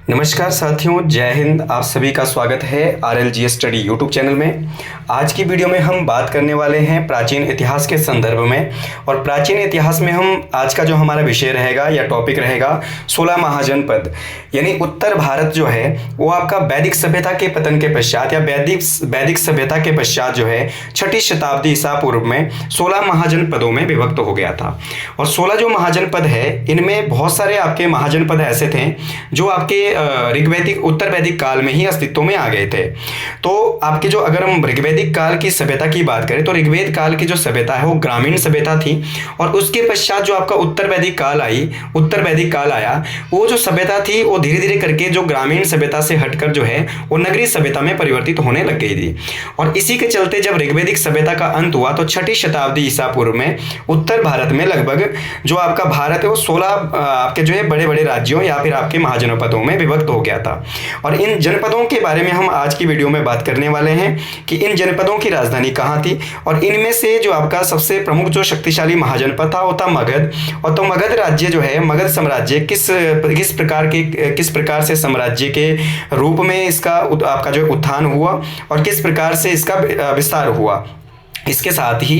नमस्कार साथियों, जय हिंद। आप सभी का स्वागत है RLG स्टडी यूट्यूब चैनल में। आज की वीडियो में हम बात करने वाले हैं प्राचीन इतिहास के संदर्भ में। और प्राचीन इतिहास में हम आज का जो हमारा विषय रहेगा या टॉपिक रहेगा 16 महाजनपद, यानी उत्तर भारत जो है वो आपका वैदिक सभ्यता के पतन के पश्चात या वैदिक सभ्यता के पश्चात जो है 6ठी शताब्दी ईसा पूर्व में 16 महाजनपदों में विभक्त हो गया था। और 16 जो महाजनपद है इनमें बहुत सारे आपके महाजनपद ऐसे थे जो आपके ऋग्वैदिक उत्तर वैदिक काल में ही अस्तित्व में आ गए थे। तो आपके जो अगर हम ऋग्वैदिक काल की सभ्यता की बात करें तो ऋग्वेद काल की जो सभ्यता है वो ग्रामीण सभ्यता थी। और उसके पश्चात जो आपका उत्तर वैदिक काल आया, वो जो सभ्यता थी वो धीरे धीरे करके जो ग्रामीण सभ्यता से हटकर जो है वो नगरीय सभ्यता में परिवर्तित होने लग गई थी। और इसी के चलते जब ऋग्वैदिक सभ्यता का अंत हुआ तो 6ठी शताब्दी ईसा पूर्व में उत्तर भारत में लगभग जो आपका भारत है वो 16 आपके जो है बड़े बड़े राज्यों या फिर आपके महाजनपदों में विभक्त हो गया था। और इन जनपदों के बारे में हम आज की वीडियो में बात करने वाले हैं कि इन जनपदों की राजधानी कहाँ थी। और इनमें से जो आपका सबसे प्रमुख जो शक्तिशाली महाजनपद था वो था मगध। और तो मगध राज्य जो है, मगध साम्राज्य किस प्रकार से साम्राज्य के रूप में इसका आपका जो उत्थान हुआ और किस प्रकार से इसका विस्तार हुआ, इसके साथ ही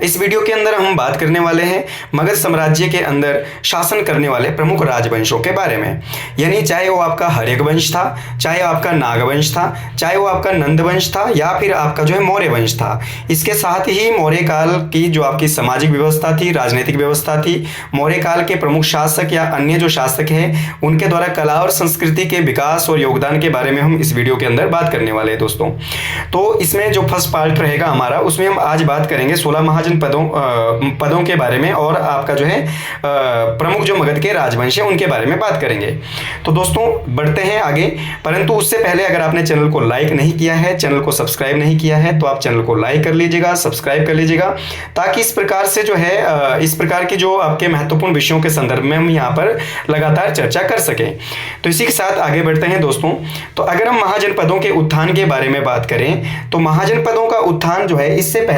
इस वीडियो के अंदर हम बात करने वाले हैं मगध साम्राज्य के अंदर शासन करने वाले प्रमुख राजवंशों के बारे में। यानी चाहे वो आपका हर्यक वंश था, चाहे आपका नागवंश था, चाहे वो आपका नंद वंश था या फिर आपका जो है मौर्य वंश था। इसके साथ ही मौर्य काल की जो आपकी सामाजिक व्यवस्था थी, राजनीतिक व्यवस्था थी, मौर्य काल के प्रमुख शासक या अन्य जो शासक हैं उनके द्वारा कला और संस्कृति के विकास और योगदान के बारे में हम इस वीडियो के अंदर बात करने वाले हैं दोस्तों। तो इसमें जो फर्स्ट पार्ट रहेगा हमारा, उसमें हम आज बात करेंगे 16 महाजनपदों के बारे में और आपका जो है प्रमुख जो मगध के राजवंश है उनके बारे में बात करेंगे। तो दोस्तों बढ़ते हैं आगे, परंतु उससे पहले अगर आपने चैनल को लाइक नहीं किया है, चैनल को सब्सक्राइब नहीं किया है तो आप चैनल को लाइक कर लीजिएगा, सब्सक्राइब कर लीजिएगा, ताकि इस प्रकार से जो है इस प्रकार की जो आपके महत्वपूर्ण विषयों के संदर्भ में हम यहाँ पर लगातार चर्चा कर सकें। तो इसी के साथ आगे बढ़ते हैं दोस्तों। तो अगर हम महाजनपदों के उत्थान के बारे में बात करें तो महाजनपदों का उत्थान जो है इससे पहले,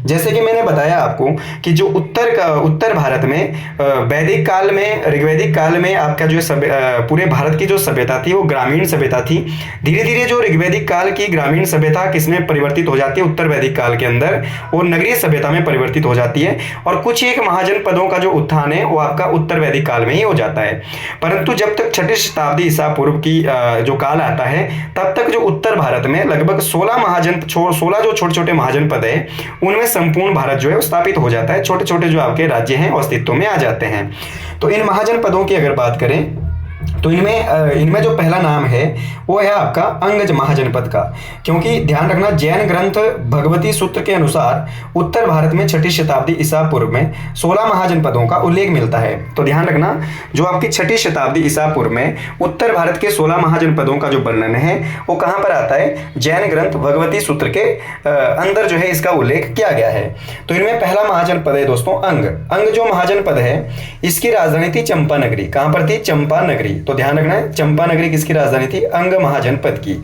जैसे कि मैंने बताया आपको कि जो उत्तर भारत में वैदिक काल में, ऋग्वैदिक काल में आपका जो पूरे भारत की जो सभ्यता थी वो ग्रामीण सभ्यता थी। धीरे धीरे जो ऋग्वैदिक काल की ग्रामीण सभ्यता किसमें परिवर्तित हो जाती है, उत्तर वैदिक काल के अंदर वो नगरीय सभ्यता में परिवर्तित हो जाती है। और कुछ एक महाजनपदों का जो उत्थान है वो आपका उत्तर वैदिक काल में ही हो जाता है। परंतु जब तक 6ठी शताब्दी ईसा पूर्व की जो काल आता है तब तक जो उत्तर भारत में लगभग 16 जो छोटे छोटे महाजनपद है उनमें संपूर्ण भारत जो है स्थापित हो जाता है। छोटे छोटे जो आपके राज्य हैं अस्तित्व में आ जाते हैं। तो इन महाजनपदों की अगर बात करें तो इनमें जो पहला नाम है वो है आपका अंग महाजनपद का, क्योंकि ध्यान रखना जैन ग्रंथ भगवती सूत्र के अनुसार उत्तर भारत में 6ठी शताब्दी ईसा पूर्व में 16 महाजनपदों का उल्लेख मिलता है। तो ध्यान रखना जो आपकी 6ठी शताब्दी ईसा पूर्व में उत्तर भारत के 16 महाजनपदों का जो वर्णन है वो कहाँ पर आता है, जैन ग्रंथ भगवती सूत्र के अंदर जो है इसका उल्लेख किया गया है। तो इनमें पहला महाजनपद है दोस्तों अंग जो महाजनपद है इसकी राजधानी थी चंपा नगरी। कहाँ पर थी, चंपा नगरी। तो ध्यान रखना है चंपा नगरी किसकी राजधानी थी, अंग महाजनपद की।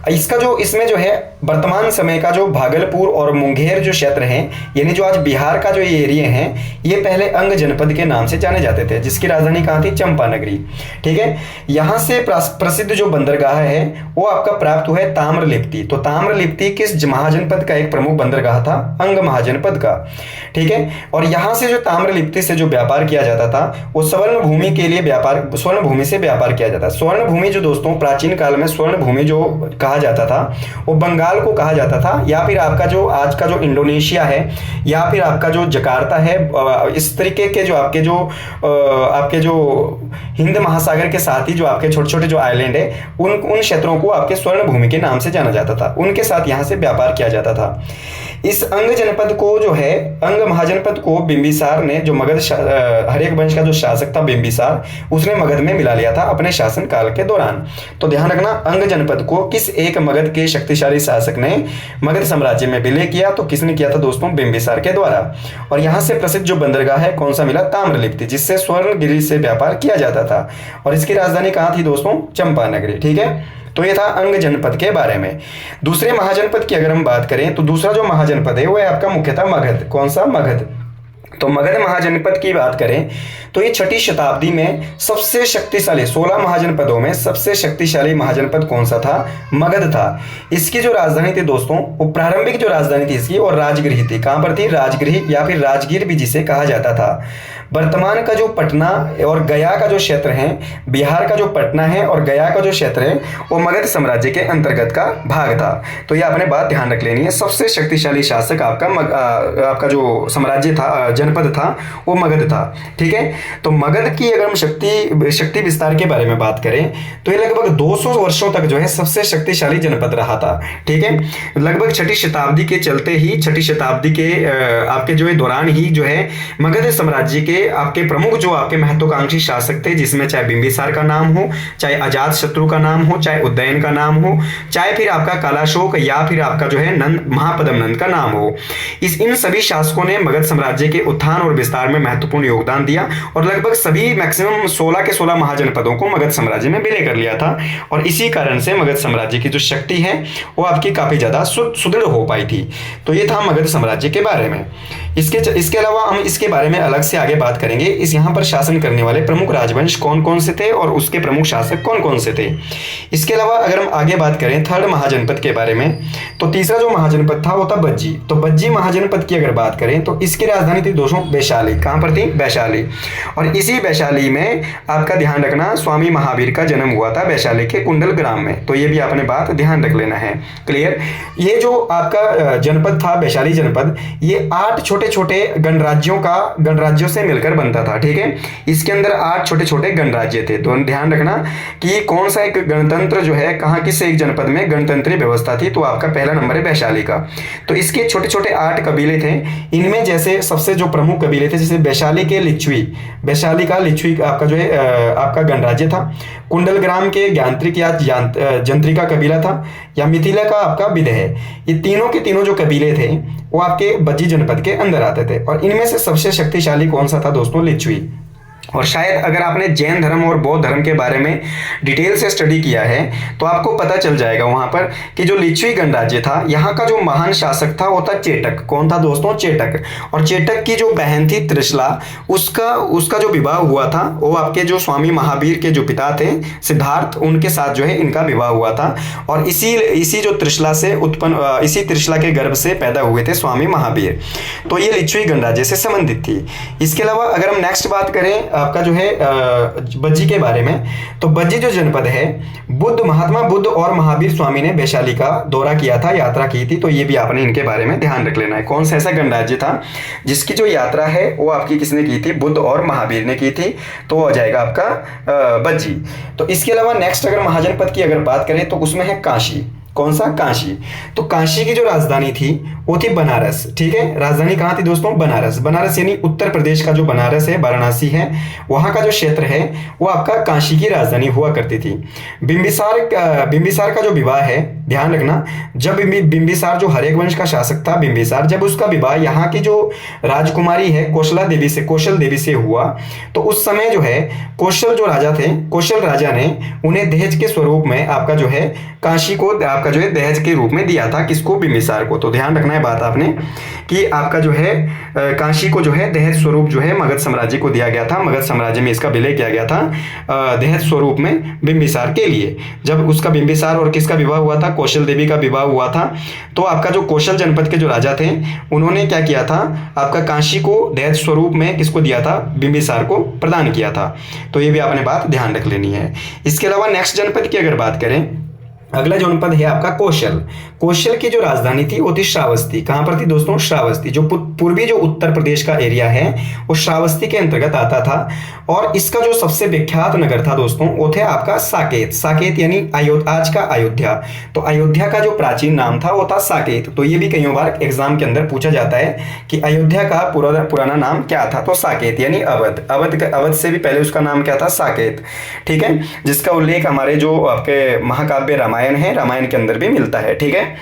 इसका जो इसमें जो है वर्तमान समय का जो भागलपुर और मुंगेर जो क्षेत्र हैं, यानी जो आज बिहार का जो ये एरिया है, ये पहले अंग जनपद के नाम से जाने जाते थे, जिसकी राजधानी कहाँ थी, चंपा नगरी। ठीक है, यहाँ से प्रसिद्ध जो बंदरगाह है वो आपका प्राप्त हुआ है ताम्रलिप्ति। तो ताम्रलिप्ति किस महाजनपद का एक प्रमुख बंदरगाह था, अंग महाजनपद का। ठीक है, और यहाँ से जो ताम्रलिप्ति से जो व्यापार किया जाता था वो स्वर्ण भूमि के लिए स्वर्ण भूमि से व्यापार किया जाता है। स्वर्ण भूमि जो दोस्तों प्राचीन काल में स्वर्ण भूमि जो कहा जाता था वो बंगाल को कहा जाता था, या फिर आपका जो आज का जो इंडोनेशिया है या फिर आपका जो जकार्ता है, इस तरीके के जो आपके जो हिंद महासागर के साथ ही जो आपके छोटे छोटे जो आइलैंड है उन क्षेत्रों को आपके स्वर्ण भूमि के नाम से जाना जाता था। उनके साथ यहाँ से व्यापार किया जाता था। इस अंग जनपद को जो है अंग महाजनपद को बिंबिसार ने, जो मगध हर्यक वंश का जो शासक था बिंबिसार, उसने मगध में मिला लिया था अपने शासन काल के दौरान। तो ध्यान रखना अंग जनपद को किस एक मगध के शक्तिशाली शासक ने मगध साम्राज्य में विलय किया, तो किसने किया था दोस्तों, बिंबिसार के द्वारा। और यहाँ से प्रसिद्ध जो बंदरगाह है कौन सा मिला, ताम्रलिप्ति, जिससे स्वर्णगिरी से व्यापार किया जाता था। और इसकी राजधानी कहाँ थी दोस्तों, चंपा नगरी। ठीक है, तो ये था अंग जनपद के बारे में। दूसरे महाजनपद की अगर हम बात करें तो दूसरा जो महाजनपद है वो है आपका मुख्यतः मगध। कौन सा, मगध। तो मगध महाजनपद की बात करें तो ये 6ठी शताब्दी में सबसे शक्तिशाली 16 महाजनपदों में सबसे शक्तिशाली महाजनपद कौन सा था? मगध था। इसकी जो राजधानी थी दोस्तों, वो प्रारंभिक जो राजधानी थी इसकी, और राजगृह थी। कहां पर थी? राजगृह या फिर राजगीर भी जिसे कहा जाता था। वर्तमान का जो पटना और गया का जो क्षेत्र है, बिहार का जो पटना है और गया का जो क्षेत्र है, वो मगध साम्राज्य के अंतर्गत का भाग था। तो ये आपने बात ध्यान रख लेनी है। सबसे शक्तिशाली शासक आपका जो साम्राज्य था, जनपद था, वो मगध था। ठीक है, तो मगध की अगर हम शक्ति विस्तार के बारे में बात करें तो ये लगभग 200 वर्षों तक जो है सबसे शक्तिशाली जनपद रहा था। ठीक है, लगभग 6ठी शताब्दी के चलते ही 6ठी शताब्दी के आपके जो है दौरान ही जो है मगध साम्राज्य के आपके प्रमुख जो आपके महत्वाकांक्षी शासक थे, जिसमें चाहे बिंबिसार का नाम हो, चाहे अजात शत्रु का नाम हो, चाहे उदयन का नाम हो, चाहे फिर आपका कालाशोक या फिर आपका जो है नंद महापद्म नंद का नाम हो, इन सभी शासकों ने मगध साम्राज्य के उत्थान और विस्तार में महत्वपूर्ण योगदान दिया और लगभग सभी मैक्सिमम 16 के 16 महाजनपदों को मगध साम्राज्य में विलय कर लिया था। और इसी कारण से मगध साम्राज्य की जो शक्ति है वो आपकी काफी ज्यादा सुदृढ़ हो पाई थी। तो ये था मगध साम्राज्य के बारे में। इसके अलावा हम इसके बारे में अलग से आगे बात करेंगे। इस यहाँ पर शासन करने वाले प्रमुख राजवंश कौन कौन से थे और उसके प्रमुख शासक कौन कौन से थे। इसके अलावा अगर हम आगे बात करें थर्ड महाजनपद के बारे में, तो तीसरा जो महाजनपद था वो था बज्जी। तो बज्जी महाजनपद की अगर बात करें तो इसकी राजधानी थी दोस्तों वैशाली। कहां पर थी? वैशाली। और इसी वैशाली में आपका ध्यान रखना स्वामी महावीर का जन्म हुआ था, वैशाली के कुंडल ग्राम में। तो ये भी आपने बात ध्यान रख लेना है। क्लियर? ये जो आपका जनपद था वैशाली जनपद, ये 8 छोटे छोटे गणराज्यों से मिलकर बनता था। ठीक है, इसके अंदर 8 छोटे छोटे गणराज्य थे। तो ध्यान रखना कि कौन सा एक गणतंत्र जो है कहां किस एक जनपद में गणतंत्री व्यवस्था थी, तो आपका पहला नंबर है वैशाली का। तो इसके छोटे छोटे 8 कबीले थे। इनमें जैसे सबसे जो प्रमुख कबीले थे, जैसे वैशाली के लिच्छवी, वैशाली का लिच्छवी आपका जो है आपका गणराज्य था। कुंडल ग्राम के ज्ञांत्रिक या जंत्रिका कबीला था, या मिथिला का आपका विदेह। ये तीनों के तीनों जो कबीले थे वो आपके बज्जी जनपद के अंदर आते थे। और इनमें से सबसे शक्तिशाली कौन सा था दोस्तों? लिच्छवी। और शायद अगर आपने जैन धर्म और बौद्ध धर्म के बारे में डिटेल से स्टडी किया है तो आपको पता चल जाएगा वहां पर कि जो लिच्छवी गणराज्य था, यहाँ का जो महान शासक था वो था चेटक। कौन था दोस्तों? चेटक। और चेटक की जो बहन थी त्रिशला, उसका जो विवाह हुआ था वो आपके जो स्वामी महावीर के जो पिता थे सिद्धार्थ, उनके साथ जो है इनका विवाह हुआ था। और इसी जो त्रिशला से उत्पन्न, इसी त्रिशला के गर्भ से पैदा हुए थे स्वामी महावीर। तो ये लिच्छवी गणराज्य से संबंधित थी। इसके अलावा अगर हम नेक्स्ट बात करें आपका जो है बज्जी के बारे में, तो बज्जी जो जनपद है, महात्मा बुद्ध और महावीर स्वामी ने वैशाली का दौरा किया था, यात्रा की थी। तो ये भी आपने इनके बारे में ध्यान रख लेना है। कौन सा ऐसा गणराज्य था जिसकी जो यात्रा है वो आपकी किसने की थी? बुद्ध और महावीर ने की थी। तो हो जाएगा आपका बज्जी। तो इसके अलावा नेक्स्ट अगर महाजनपद की अगर बात करें तो उसमें है काशी। कौन सा? काशी। तो काशी की जो राजधानी थी वो थी बनारस। ठीक है, राजधानी कहाँ थी दोस्तों? बनारस। बनारस यानी उत्तर प्रदेश का जो बनारस है, वाराणसी है, वहां का जो क्षेत्र है वो आपका काशी की राजधानी हुआ करती थी। बिंबिसार का जो विवाह है, ध्यान रखना, जब बिंबिसार जो हर्यक वंश का शासक था बिंबिसार, जब उसका विवाह यहाँ की जो राजकुमारी है कौशल देवी से हुआ, तो उस समय जो है कौशल राजा ने उन्हें दहेज के स्वरूप में आपका जो है काशी को आपका जो है दहेज के रूप में दिया था। किसको? बिंबिसार को। तो ध्यान रखना है बात आपने कि आपका जो है काशी को जो है दहेज स्वरूप जो है मगध साम्राज्य को दिया गया था। मगध साम्राज्य में इसका विलय किया गया था दहेज स्वरूप में बिंबिसार के लिए। जब उसका बिंबिसार और किसका विवाह हुआ था? कौशल देवी का विवाह हुआ था। तो आपका जो कौशल जनपद के जो राजा थे उन्होंने क्या किया था? आपका काशी को दहेज स्वरूप में किसको दिया था? बिंबिसार को प्रदान किया था। तो ये भी आपने बात ध्यान रख लेनी है। इसके अलावा नेक्स्ट जनपद की अगर बात करें, अगला जनपद है आपका कौशल। कौशल की जो राजधानी थी वो थी श्रावस्ती। कहां पर थी दोस्तों? श्रावस्ती। जो पूर्वी जो उत्तर प्रदेश का एरिया है वो श्रावस्ती के अंतर्गत आता था। और इसका जो सबसे विख्यात नगर था दोस्तों वो थे आपका साकेत। साकेत यानी आज का अयोध्या। तो अयोध्या का जो प्राचीन नाम था वो था साकेत। तो ये भी कई बार एग्जाम के अंदर पूछा जाता है कि अयोध्या का पुराना नाम क्या था? तो साकेत यानी अवध से भी पहले उसका नाम क्या था? साकेत। ठीक है, जिसका उल्लेख हमारे जो आपके महाकाव्य रामायण रामायण है, रामायण के अंदर भी मिलता है। ठीक है,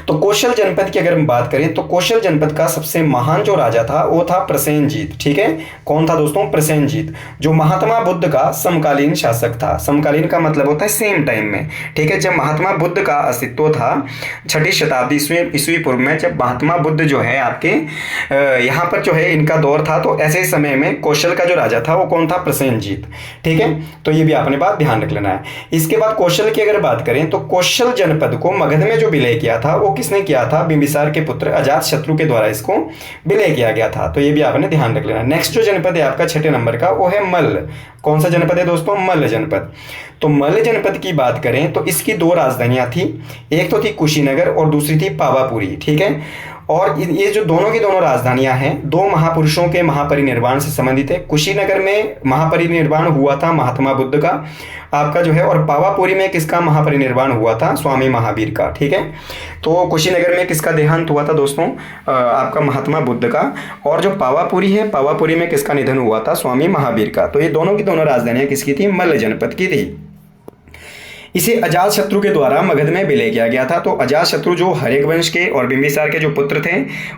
तो कौशल जनपद की अगर हम बात करें तो कौशल जनपद का सबसे महान जो राजा था वो था प्रसेनजीत। ठीक है, कौन था दोस्तों? प्रसेनजीत, जो महात्मा बुद्ध का समकालीन शासक था। समकालीन का मतलब होता है सेम टाइम में। ठीक है, जब महात्मा बुद्ध का अस्तित्व था 6ठी शताब्दी ईस्वी पूर्व में, जब महात्मा बुद्ध जो है आपके यहाँ पर जो है इनका दौर था, तो ऐसे समय में कौशल का जो राजा था वो कौन था? प्रसेनजीत। ठीक है, तो ये भी आपने बात ध्यान रख लेना है। इसके बाद कौशल की अगर बात करें तो कौशल जनपद को मगध में जो विलय किया था वो किसने किया था? बिंबिसार के पुत्र अजातशत्रु के द्वारा इसको विलय किया गया था। तो ये भी आपने ध्यान रख लेना। नेक्स्ट जो जनपद है आपका 6ठे नंबर का वो है मल्ल। कौन सा जनपद है दोस्तों? मल्ल जनपद। तो मल्ल जनपद की बात करें तो इसकी 2 राजधानियां थी, एक तो थी कुशीनगर और दूसरी थी पावापुरी। ठीक है, और ये जो दोनों की दोनों राजधानियां हैं 2 महापुरुषों के महापरिनिर्वाण से संबंधित है। कुशीनगर में महापरिनिर्वाण हुआ था महात्मा बुद्ध का आपका जो है, और पावापुरी में किसका महापरिनिर्वाण हुआ था? स्वामी महावीर का। ठीक है, तो कुशीनगर में किसका देहांत हुआ था दोस्तों? आपका महात्मा बुद्ध का। और जो पावापुरी है, पावापुरी में किसका निधन हुआ था? स्वामी महावीर का। तो ये दोनों की दोनों राजधानियां किसकी थी? मल्ल जनपद की थी। इसे अजातशत्रु के द्वारा मगध में विलय किया गया था। तो अजातशत्रु जो हर्यक वंश के और बिंबिसार के जो पुत्र थे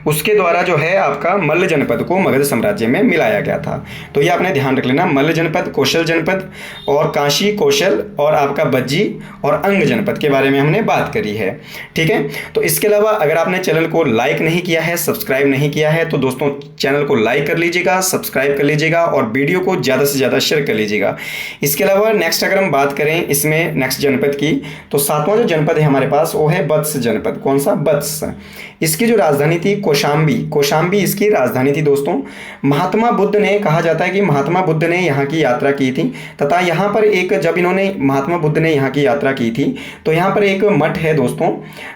उसके द्वारा जो है आपका मल्ल जनपद को मगध साम्राज्य में मिलाया गया था। तो ये आपने ध्यान रख लेना, मल्ल जनपद, कौशल जनपद और काशी, कौशल और आपका बज्जी और अंग जनपद के बारे में हमने बात करी है। ठीक है, तो इसके अलावा अगर आपने चैनल को लाइक नहीं किया है, सब्सक्राइब नहीं किया है, तो दोस्तों चैनल को लाइक कर लीजिएगा, सब्सक्राइब कर लीजिएगा और वीडियो को ज़्यादा से ज़्यादा शेयर कर लीजिएगा। इसके अलावा नेक्स्ट अगर हम बात करें इसमें नेक्स्ट जनपद की, तो 7वां जो जनपद है हमारे पास वो है वत्स जनपद। कौन सा? वत्स। इसकी जो राजधानी थी कौशाम्बी। कौशाम्बी इसकी राजधानी थी दोस्तों। महात्मा बुद्ध ने, कहा जाता है कि महात्मा बुद्ध ने यहाँ की यात्रा की थी तथा यहाँ पर एक, जब इन्होंने महात्मा बुद्ध ने यहाँ की यात्रा की थी तो यहाँ पर एक मठ है दोस्तों,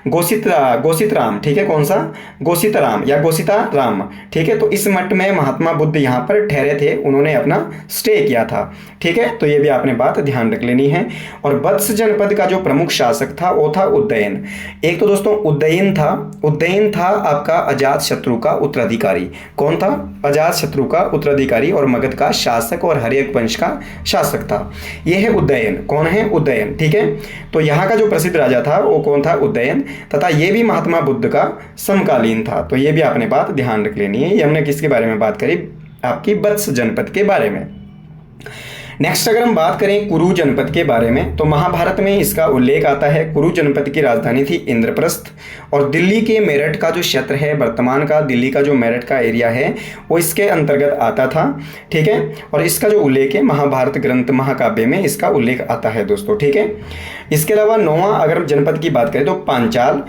गोसित राम। ठीक है, कौन सा? गोसित राम या गोसिता राम। ठीक है, तो इस मठ में महात्मा बुद्ध यहाँ पर ठहरे थे, उन्होंने अपना स्टे किया था। ठीक है, तो ये भी आपने बात ध्यान रख लेनी है। और वत्स जनपद का जो प्रमुख शासक था वो था उदयन। एक तो दोस्तों उदयन था आपका अजातशत्रु का उत्तराधिकारी। कौन था? अजातशत्रु का उत्तराधिकारी और मगध का शासक और हर्यक वंश का शासक था। यह है उदयन। कौन है? उदयन। ठीक है, तो यहाँ का जो प्रसिद्ध राजा था वो कौन था? उदयन। तथा ये भी महात्मा बुद्ध का समकालीन था। तो ये भी आपने बात ध्यान रख लेनी है। ये हमने किसके बारे में बात करी? आपकी वत्स जनपद के बारे में। नेक्स्ट अगर हम बात करें कुरु जनपद के बारे में तो महाभारत में इसका उल्लेख आता है। कुरु जनपद की राजधानी थी इंद्रप्रस्थ और दिल्ली के मेरठ का जो क्षेत्र है, वर्तमान का दिल्ली का जो मेरठ का एरिया है वो इसके अंतर्गत आता था। ठीक है, और इसका जो उल्लेख है महाभारत ग्रंथ महाकाव्य में इसका उल्लेख आता है दोस्तों। ठीक है, इसके अलावा 9वां अगर जनपद की बात करें तो पांचाल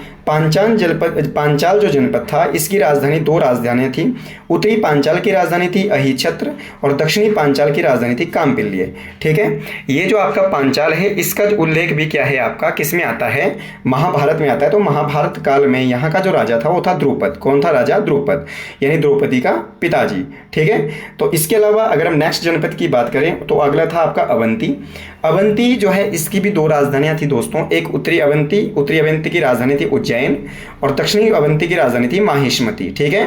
जो जनपद था इसकी राजधानी 2 राजधानियां थी। उत्तरी पांचाल की राजधानी थी अहिच्छत्र और दक्षिणी पांचाल की राजधानी थी कामपिल्य। ठीक है, ये जो आपका पांचाल है इसका उल्लेख भी क्या है आपका, किस में आता है? महाभारत में आता है। तो महाभारत काल में यहाँ का जो राजा था वो था द्रुपद। कौन था? राजा द्रुपद, यानी द्रौपदी का पिताजी। ठीक है, तो इसके अलावा अगर हम नेक्स्ट जनपद की बात करें तो अगला था आपका अवंती। अवंती जो है इसकी भी 2 राजधानियां थी दोस्तों। एक उत्तरी अवंती की राजधानी थी उज्जैन और दक्षिणी अवंती की राजधानी थी माहिष्मती। ठीक है,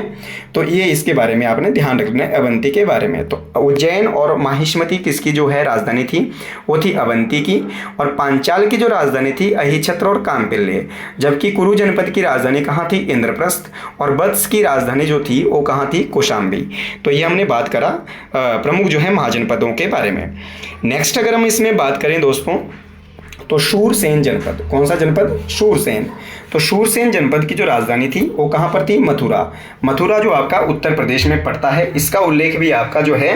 तो ये इसके बारे में आपने ध्यान रखना है अवंती के बारे में। तो उज्जैन और माहिष्मती किसकी जो है राजधानी थी? वो थी अवंती की। और पांचाल की जो राजधानी थी अहिच्छत्र और कामपिल्य। जबकि कुरु जनपद की राजधानी कहाँ थी? इंद्रप्रस्थ। और वत्स की राजधानी जो थी वो कहाँ थी? कौशाम्बी। तो ये हमने बात करा प्रमुख जो है महाजनपदों के बारे में। नेक्स्ट अगर हम इसमें बात करें दोस्तों तो शूरसेन जनपद। कौन सा जनपद? शूरसेन। तो शूरसेन जनपद की जो राजधानी थी वो कहाँ पर थी? मथुरा। मथुरा जो आपका उत्तर प्रदेश में पड़ता है, इसका उल्लेख भी आपका जो है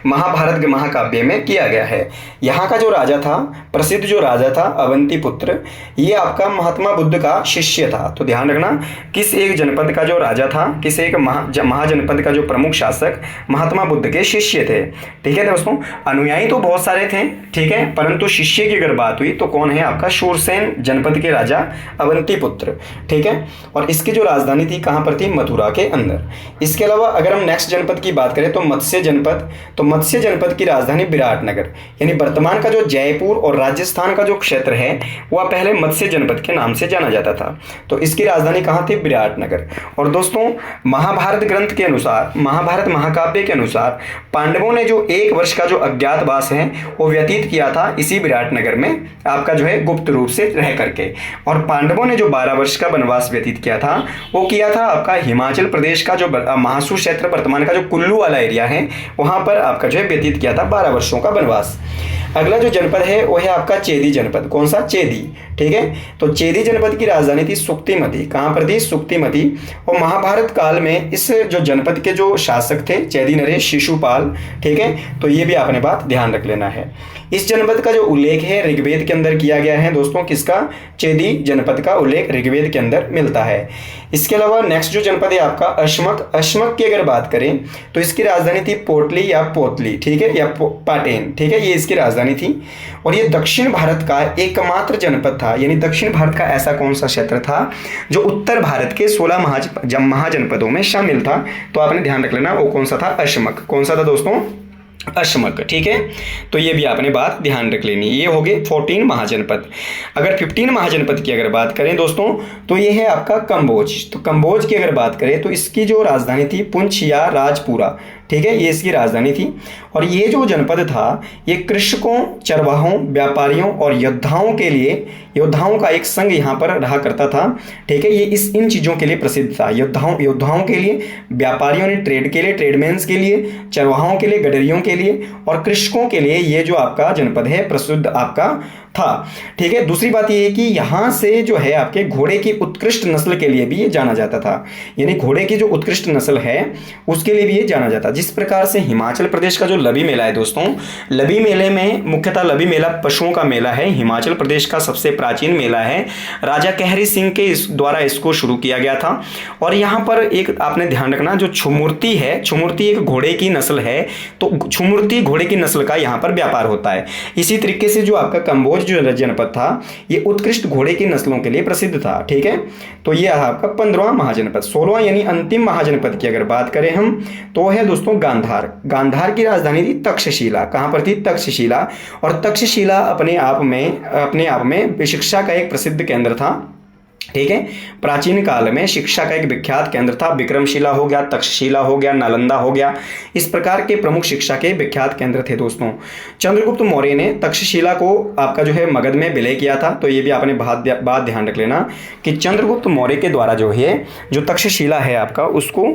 महाभारत महाकाव्य में किया गया है। यहाँ का जो राजा था, प्रसिद्ध जो राजा था अवंती पुत्र, ये आपका महात्मा बुद्ध का शिष्य था। तो ध्यान रखना किस एक जनपद का जो राजा था, किस एक महाजनपद का जो प्रमुख शासक महात्मा बुद्ध के शिष्य थे। ठीक है दोस्तों, अनुयायी तो बहुत सारे थे, ठीक है, परंतु शिष्य की अगर बात हुई तो कौन है आपका? शूरसेन जनपद के राजा अवंती पुत्र। ठीक है, और इसकी जो राजधानी थी कहां पर थी? मथुरा के अंदर। इसके अलावा अगर हम नेक्स्ट जनपद की बात करें तो मत्स्य जनपद। तो मत्स्य जनपद की राजधानी विराटनगर, यानी वर्तमान का जो जयपुर और राजस्थान का जो क्षेत्र है वह पहले मत्स्य जनपद के नाम से जाना जाता था। तो इसकी राजधानी कहां थी? विराटनगर। और दोस्तों महाभारत ग्रंथ के अनुसार, महाभारत महाकाव्य के अनुसार पांडवों ने जो 1 वर्ष का जो अज्ञातवास है वो व्यतीत किया था इसी विराटनगर में आपका जो है गुप्त रूप से रह करके। और पांडवों ने जो 12 वर्ष का वनवास व्यतीत किया था वो किया था आपका हिमाचल प्रदेश का जो महासू क्षेत्र, वर्तमान का जो कुल्लू वाला एरिया है, वहां पर आपका जो है व्यतीत किया था 12 वर्षों का वनवास। अगला जो जनपद है वो है आपका चेदी जनपद। कौन सा? चेदी। ठीक है, तो चेदी जनपद की राजधानी थी सुक्तिमती। कहां पर थी? सुक्तिमती। और महाभारत काल में इस जो जनपद के जो शासक थे चेदी नरेश शिशुपाल। ठीक है, तो ये भी आपने बात ध्यान रख लेना है। इस जनपद का जो उल्लेख है ऋग्वेद के अंदर किया गया है दोस्तों। किसका? चेदी जनपद का उल्लेख ऋग्वेद के अंदर मिलता है। इसके अलावा नेक्स्ट जो जनपद है आपका अशमक। अशमक की अगर बात करें तो इसकी राजधानी थी पोटली या पोतली। ठीक है, या पाटेन। ठीक है, ये इसकी राजधानी थी। और ये दक्षिण भारत का एकमात्र जनपद था, यानी दक्षिण भारत का ऐसा कौन सा क्षेत्र था जो उत्तर भारत के 16 महाजनपदों में शामिल था। तो आपने ध्यान रख लेना वो कौन सा था? अशमक। कौन सा था दोस्तों? अशमक। ठीक है, तो ये भी आपने बात ध्यान रख लेनी। ये हो गए 14 महाजनपद। अगर 15 महाजनपद की अगर बात करें दोस्तों तो ये है आपका कंबोज। तो कंबोज की अगर बात करें तो इसकी जो राजधानी थी पुंछ या राजपुरा। ठीक है, ये इसकी राजधानी थी। और ये जो जनपद था ये कृषकों, चरवाहों, व्यापारियों और योद्धाओं का एक संघ यहाँ पर रहा करता था। ठीक है, ये इन चीज़ों के लिए प्रसिद्ध था। योद्धाओं के लिए, व्यापारियों ने ट्रेड के लिए, ट्रेडमैन्स के लिए, चरवाहों के लिए, गडरियों के लिए, और कृषकों के लिए ये जो आपका जनपद है प्रसिद्ध आपका था। ठीक है, दूसरी बात ये है कि यहाँ से जो है आपके घोड़े की उत्कृष्ट नस्ल के लिए भी ये जाना जाता था, यानी घोड़े की जो उत्कृष्ट नस्ल है उसके लिए भी ये जाना जाता। जिस प्रकार से हिमाचल प्रदेश का जो लवी मेला है दोस्तों, लवी मेले में मुख्यतः लवी मेला पशुओं का मेला है, हिमाचल प्रदेश का सबसे प्राचीन मेला है। राजा कहरी सिंह के द्वारा इसको शुरू किया गया था। और यहाँ पर एक आपने ध्यान रखना, जो छुमूर्ती है, छुमूर्ती एक घोड़े की नस्ल है, तो छुमूर्ती घोड़े की नस्ल का यहाँ पर व्यापार होता है। इसी तरीके से जो आपका कंबोज जो जनपद था ये उत्कृष्ट घोड़े की नस्लों के लिए प्रसिद्ध था। ठीक है, तो ये आपका 15वां महाजनपद। 16वां यानी अंतिम महाजनपद की अगर बात करें हम तो है दोस्तों गांधार। गांधार की राजधानी थी तक्षशिला। कहां पर थी? तक्षशिला। और तक्षशिला अपने आप में शिक्षा का एक प्रसिद्ध केंद्र था। ठीक है, प्राचीन काल में शिक्षा का एक विख्यात केंद्र था। विक्रमशिला हो गया, तक्षशिला हो गया, नालंदा हो गया, इस प्रकार के प्रमुख शिक्षा के विख्यात केंद्र थे दोस्तों। चंद्रगुप्त मौर्य ने तक्षशिला को आपका जो है मगध में विलय किया था। तो ये भी आपने बात ध्यान रख लेना कि चंद्रगुप्त मौर्य के द्वारा जो तक्षशिला है आपका उसको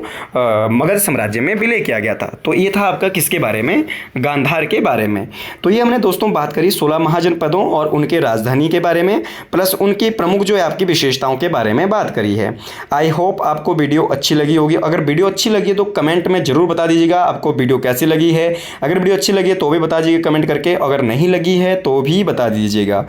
मगध साम्राज्य में विलय किया गया था। तो ये था आपका किसके बारे में? गांधार के बारे में। तो ये हमने दोस्तों बात करी 16 महाजनपदों और उनके राजधानी के बारे में, प्लस उनकी प्रमुख जो है आपकी विशेषताओं के बारे में बात करी है। आई होप आपको वीडियो अच्छी लगी होगी। अगर वीडियो अच्छी लगी है तो कमेंट में जरूर बता दीजिएगा आपको वीडियो कैसी लगी है। अगर वीडियो अच्छी लगी है तो भी बता दीजिएगा कमेंट करके, अगर नहीं लगी है तो भी बता दीजिएगा।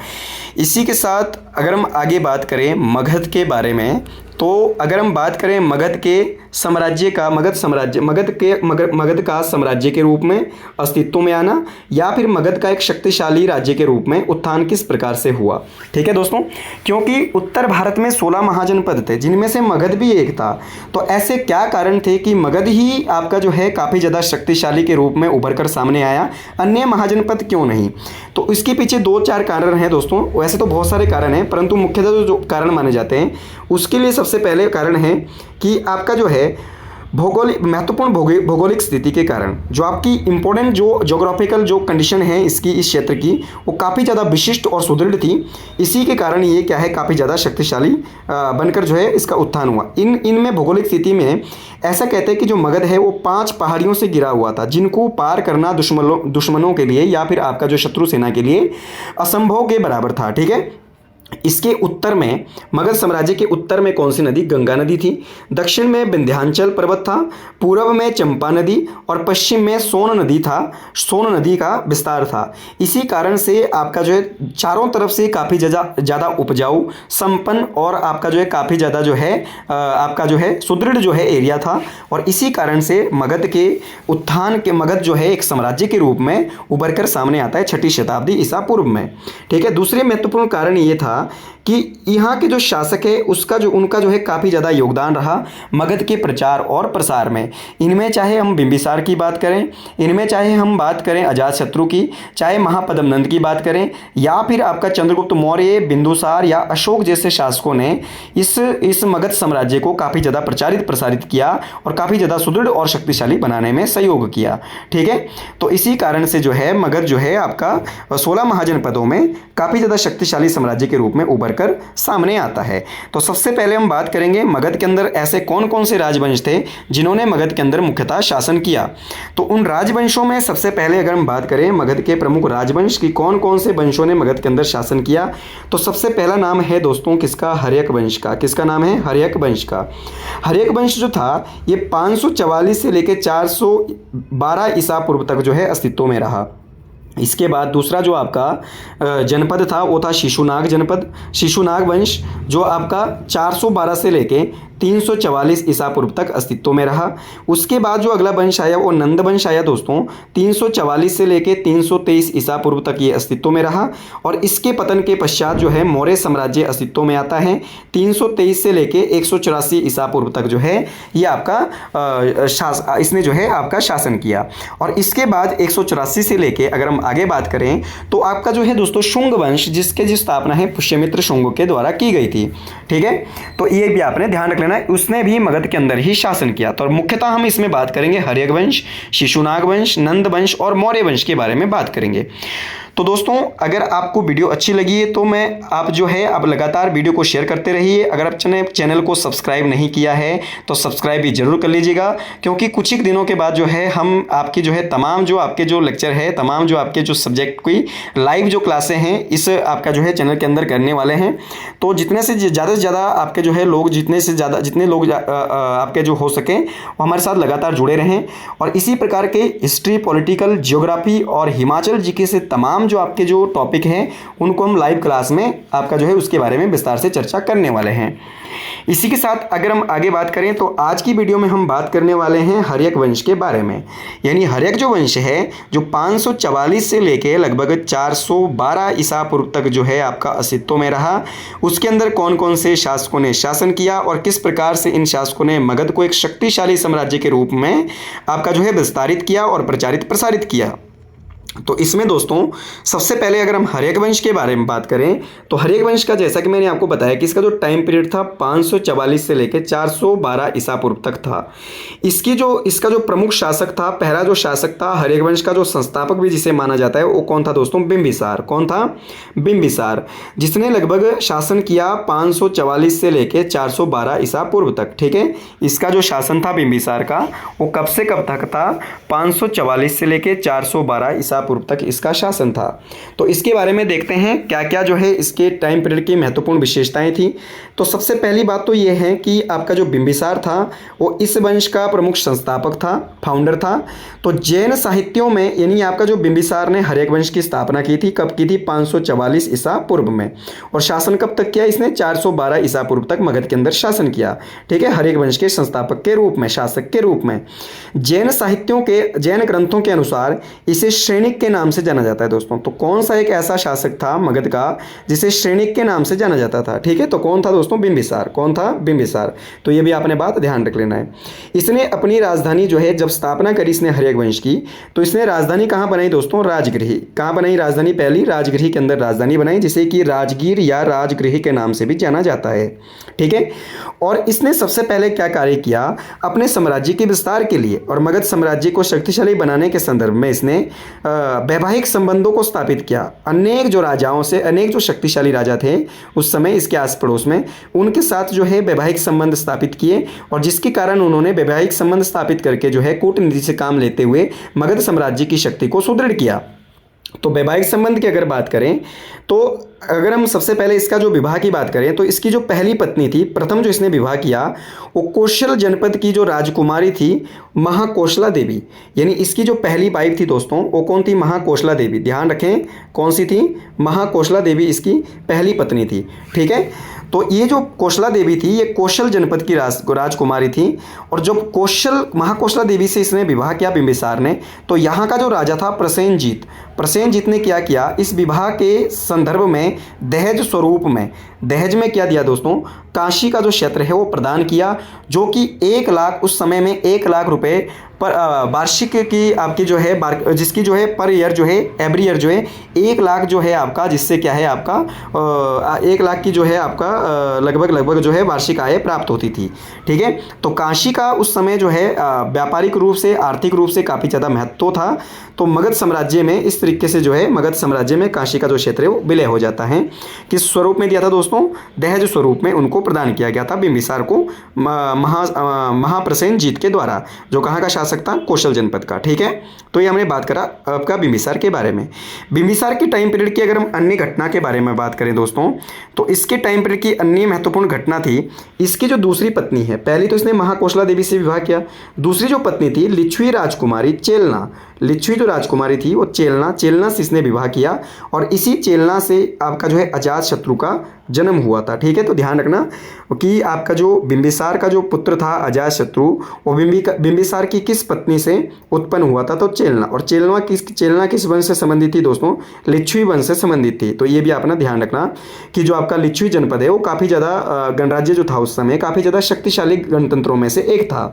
इसी के साथ अगर हम आगे बात करें मगध के बारे में, तो अगर हम बात करें मगध के साम्राज्य का, मगध का साम्राज्य के रूप में अस्तित्व में आना या फिर मगध का एक शक्तिशाली राज्य के रूप में उत्थान किस प्रकार से हुआ। ठीक है दोस्तों, क्योंकि उत्तर भारत में 16 महाजनपद थे जिनमें से मगध भी एक था। तो ऐसे क्या कारण थे कि मगध ही आपका जो है काफ़ी ज़्यादा शक्तिशाली के रूप में उभर कर सामने आया, अन्य महाजनपद क्यों नहीं? तो इसके पीछे 2-4 कारण हैं दोस्तों। वैसे तो बहुत सारे कारण हैं, परंतु मुख्यतः जो कारण माने जाते हैं उसके लिए सबसे पहले कारण है कि आपका जो है महत्वपूर्ण भौगोलिक स्थिति के कारण, जो आपकी इंपॉर्टेंट जो ज्योग्राफिकल जो कंडीशन है इस क्षेत्र की, वो काफ़ी ज़्यादा विशिष्ट और सुदृढ़ थी। इसी के कारण ये क्या है, काफ़ी ज़्यादा शक्तिशाली बनकर जो है इसका उत्थान हुआ। इनमें भौगोलिक स्थिति में ऐसा कहते हैं कि जो मगध है वो 5 पहाड़ियों से घिरा हुआ था, जिनको पार करना दुश्मनों के लिए या फिर आपका जो शत्रु सेना के लिए असंभव के बराबर था। ठीक है, इसके उत्तर में, मगध साम्राज्य के उत्तर में कौन सी नदी? गंगा नदी थी। दक्षिण में विंध्याचल पर्वत था, पूर्व में चंपा नदी और पश्चिम में सोन नदी था। सोन नदी का विस्तार था। इसी कारण से आपका जो है चारों तरफ से काफ़ी ज़्यादा उपजाऊ, संपन्न और आपका जो है काफ़ी ज़्यादा जो है आपका जो है सुदृढ़ जो है एरिया था। और इसी कारण से मगध के उत्थान के मगध जो है एक साम्राज्य के रूप में उभर कर सामने आता है 6ठी शताब्दी ईसा पूर्व में। ठीक है, दूसरे महत्वपूर्ण कारण ये था कि यहाँ के जो शासक है उनका जो है काफ़ी ज़्यादा योगदान रहा मगध के प्रचार और प्रसार में। इनमें चाहे हम बिंबिसार की बात करें, इनमें चाहे हम बात करें अजातशत्रु की, चाहे महापद्मनंद की बात करें, या फिर आपका चंद्रगुप्त मौर्य, बिंदुसार या अशोक जैसे शासकों ने इस मगध साम्राज्य को काफ़ी ज़्यादा प्रचारित प्रसारित किया और काफ़ी ज़्यादा सुदृढ़ और शक्तिशाली बनाने में सहयोग किया। ठीक है, तो इसी कारण से जो है मगध जो है आपका 16 महाजनपदों में काफ़ी ज़्यादा शक्तिशाली साम्राज्य के रूप में उभर कर सामने आता है। तो सबसे पहले हम बात करेंगे मगध के अंदर ऐसे कौन कौन से राजवंश थे जिन्होंने मगध के अंदर मुख्यतः शासन किया। तो उन राजवंशों में सबसे पहले अगर हम बात करें मगध के प्रमुख राजवंश की कौन कौन से वंशों ने मगध के अंदर शासन किया, तो सबसे पहला नाम है दोस्तों किसका, हर्यक वंश का। किसका नाम है, हर्यक वंश का। हर्यक वंश जो था ये 544 से लेकर 412 ईसा पूर्व तक जो है अस्तित्व में रहा। इसके बाद दूसरा जो आपका जनपद था वो था शिशुनाग जनपद, शिशुनाग वंश, जो आपका 412 से लेके 344 ईसा पूर्व तक अस्तित्व में रहा। उसके बाद जो अगला वंश आया वो नंद वंश आया दोस्तों, 344 से लेके 323 ईसा पूर्व तक ये अस्तित्व में रहा। और इसके पतन के पश्चात जो है मौर्य साम्राज्य अस्तित्व में आता है, 323 से लेके 184 ईसा पूर्व तक जो है ये आपका इसने जो है आपका शासन किया। और इसके बाद 184 से लेके अगर हम आगे बात करें तो आपका जो है दोस्तों शुंग वंश, जिसकी स्थापना है पुष्यमित्र शुंग के द्वारा की गई थी। ठीक है, तो ये भी आपने ध्यान रख लेना, उसने भी मगध के अंदर ही शासन किया। तो मुख्यतः हम इसमें बात करेंगे हर्यक वंश, शिशुनाग वंश, नंद वंश और मौर्य वंश के बारे में बात करेंगे। तो दोस्तों अगर आपको वीडियो अच्छी लगी है तो आप जो है आप लगातार वीडियो को शेयर करते रहिए। अगर आप चैनल को सब्सक्राइब नहीं किया है तो सब्सक्राइब भी जरूर कर लीजिएगा, क्योंकि कुछ ही दिनों के बाद जो है हम आपकी जो है तमाम जो आपके जो लेक्चर है, तमाम जो आपके जो सब्जेक्ट की लाइव जो क्लासें हैं इस आपका जो है चैनल के अंदर करने वाले हैं। तो जितने से ज़्यादा आपके जो है लोग जितने लोग आपके जो हो सकें वो हमारे साथ लगातार जुड़े रहें। और इसी प्रकार के हिस्ट्री, पॉलिटिकल, ज्योग्राफी और हिमाचल जीके से तमाम जो आपके जो टॉपिक हैं उनको हम लाइव क्लास में आपका जो है उसके बारे में विस्तार से चर्चा करने वाले हैं। इसी के साथ अगर हम आगे बात करें तो आज की वीडियो में हम बात करने वाले हैं हर्यक वंश के बारे में। यानी हर्यक जो वंश है जो 544 से लेके लगभग 412 ईसा पूर्व तक जो है आपका अस्तित्व में रहा, उसके अंदर कौन कौन से शासकों ने शासन किया और किस प्रकार से इन शासकों ने मगध को एक शक्तिशाली साम्राज्य के रूप में आपका जो है विस्तारित किया और प्रचारित प्रसारित किया। तो इसमें दोस्तों सबसे पहले अगर हम हर्यक वंश के बारे में बात करें तो हर्यक वंश का जैसा कि मैंने आपको बताया कि इसका जो टाइम पीरियड था 544 से लेकर 412 ईसा पूर्व तक था। इसका जो प्रमुख शासक था, पहला जो शासक था हर्यक वंश का, जो संस्थापक भी जिसे माना जाता है वो कौन था दोस्तों, बिंबिसार। कौन था, बिंबिसार, जिसने लगभग शासन किया 544 से लेकर 412 ईसा पूर्व तक। ठीक है, इसका जो शासन था बिंबिसार का वो कब से कब तक था, 544 से लेकर 412 ईसा पूर्व तक इसका शासन था। तो इसके बारे में देखते हैं क्या क्या जो है इसके टाइम पीरियड की महत्वपूर्ण विशेषताएं थी। तो सबसे पहली बात तो ये है कि आपका जो बिंबिसार था वो इस वंश का प्रमुख संस्थापक था, फाउंडर था। तो जैन साहित्यों में यानी आपका जो बिंबिसार ने हर्यक वंश की स्थापना की थी, कब की थी, 544 ईसा पूर्व में। और शासन कब तक किया इसने, 412 ईसा पूर्व तक मगध के अंदर शासन किया। ठीक है, हर्यक वंश के संस्थापक के रूप में, शासक के रूप में। जैन साहित्यों के, जैन ग्रंथों के अनुसार इसे श्रेणिक के नाम से जाना जाता है दोस्तों। तो कौन सा एक ऐसा शासक था मगध का जिसे श्रेणिक के नाम से जाना जाता था। ठीक है, तो कौन था दोस्तों, बिंबिसार। कौन था, बिंबिसार। तो ये भी आपने बात ध्यान रख लेना है। इसने अपनी राजधानी जो है जब स्थापना करी इसने हर्यक वंश की, तो इसने राजधानी कहाँ बनाई दोस्तों, राजगृह। कहाँ बनाई राजधानी, पहली राजगृह के अंदर राजधानी बनाई, जिसे कि राजगीर या राजगृह के नाम से भी जाना जाता है। ठीक है, और इसने सबसे पहले क्या कार्य किया, अपने साम्राज्य के विस्तार के लिए और मगध साम्राज्य को शक्तिशाली बनाने के संदर्भ में इसने वैवाहिक संबंधों को स्थापित किया। अनेक जो राजाओं से, अनेक जो शक्तिशाली राजा थे उस समय इसके आस पड़ोस में, उनके साथ जो है वैवाहिक संबंध स्थापित किए। और जिसके कारण उन्होंने वैवाहिक संबंध स्थापित करके जो है कूटनीति से काम लेते हुए मगध साम्राज्य की शक्ति को सुदृढ़ किया। तो वैवाहिक संबंध की अगर बात करें तो अगर हम सबसे पहले इसका जो विवाह की बात करें तो इसकी जो पहली पत्नी थी, प्रथम जो इसने विवाह किया वो कौशल जनपद की जो राजकुमारी थी महाकोशला देवी। यानी इसकी जो पहली वाइफ थी दोस्तों वो कौन थी, महाकोशला देवी। ध्यान रखें कौन सी थी, महाकोशला देवी इसकी पहली पत्नी थी। ठीक है, तो ये जो कौशला देवी थी ये कौशल जनपद की राजकुमारी थी, और जब महाकौशला देवी से इसने विवाह किया बिंबिसार ने, तो यहाँ का जो राजा था प्रसेनजीत ने क्या किया, इस विवाह के संदर्भ में दहेज स्वरूप में, दहेज में क्या दिया दोस्तों, काशी का जो क्षेत्र है वो प्रदान किया, जो कि 1 लाख, उस समय में 1 लाख रुपए पर वार्षिक की आपकी जो है, जिसकी जो है पर ईयर जो है, एवरी ईयर जो है 1 लाख जो है आपका, जिससे क्या है आपका 1 लाख की जो है आपका लगभग जो है वार्षिक आय प्राप्त होती थी। ठीक है, तो काशी का उस समय जो है व्यापारिक रूप से, आर्थिक रूप से काफ़ी ज़्यादा महत्व था। तो मगध साम्राज्य में इस तरीके से जो है, मगध साम्राज्य में काशी का जो क्षेत्र है वो विलय हो जाता है। किस स्वरूप में दिया था दोस्तों, दहेज स्वरूप में उनको प्रदान किया गया था बिंबिसार को महाप्रसेनजीत के द्वारा, जो कहाँ का शासक था, कौशल जनपद का। ठीक है, तो ये हमने बात करा आपका बिंबिसार के बारे में। बिंबिसार के टाइम पीरियड की अगर हम अन्य घटना के बारे में बात करें दोस्तों, तो इसके टाइम पीरियड की अन्य महत्वपूर्ण घटना थी, इसकी जो दूसरी पत्नी है, पहली तो इसने महाकौशला देवी से विवाह किया, दूसरी जो पत्नी थी लिच्छवी राजकुमारी चेलना, लिच्छवी जो राजकुमारी थी वो चेलना से इसने विवाह किया, और इसी चेलना से आपका जो है अजातशत्रु का जन्म हुआ था। ठीक है, तो ध्यान रखना कि आपका जो बिंबिसार का जो पुत्र था अजातशत्रु, वो बिंबिसार की किस पत्नी से उत्पन्न हुआ था, तो चेलना। और चेलना किस वंश से संबंधित थी दोस्तों, लिच्छवी वंश से संबंधित थी। तो ये भी आपने ध्यान रखना कि जो आपका लिच्छवी जनपद है वो काफ़ी ज़्यादा गणराज्य जो था उस समय काफ़ी ज़्यादा शक्तिशाली गणतंत्रों में से एक था।